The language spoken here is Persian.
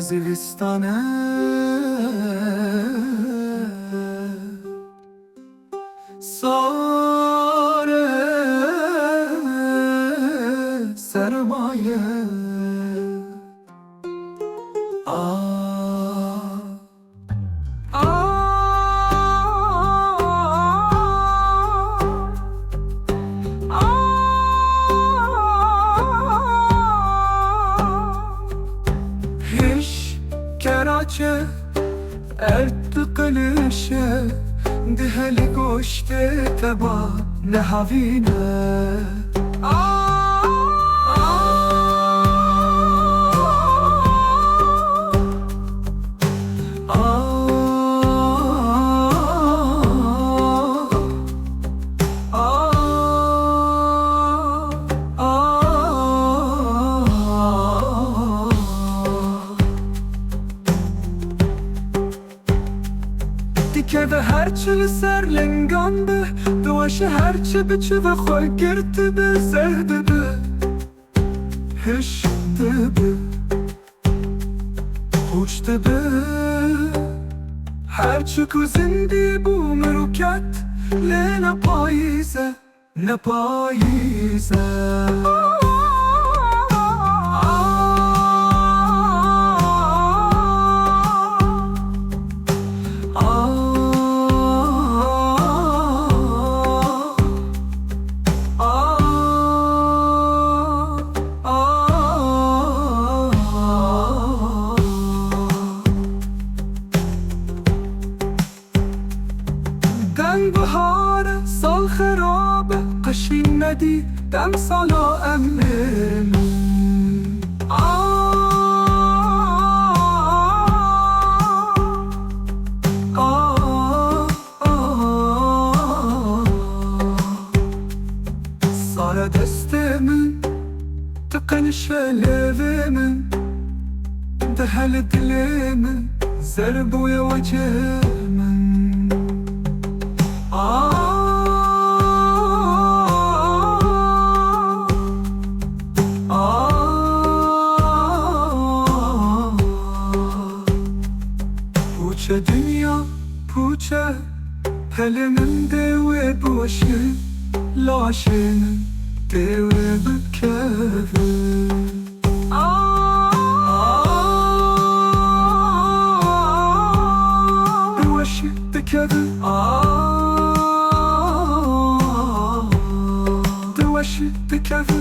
زوستانه ساره سرمایه هش كراچه ارتقلشه دهل گوشت تبا نهاوینه که به هرچه لسر لنگان به دواش هرچه بچه و خواه گرد به زهده به هشته به خوشته به هرچه که زندی بو مروکت لی نپاییزه نپاییزه دن بهار سال خرابه قشین ندی دم سالا امن سارا دست من تقنش لبه من دهل دل من زربوی وجه من پوچه دنیا پوچه پلمن دوی بوشه لاشن دوی بکفه دوشی بکفه دوشی بکفه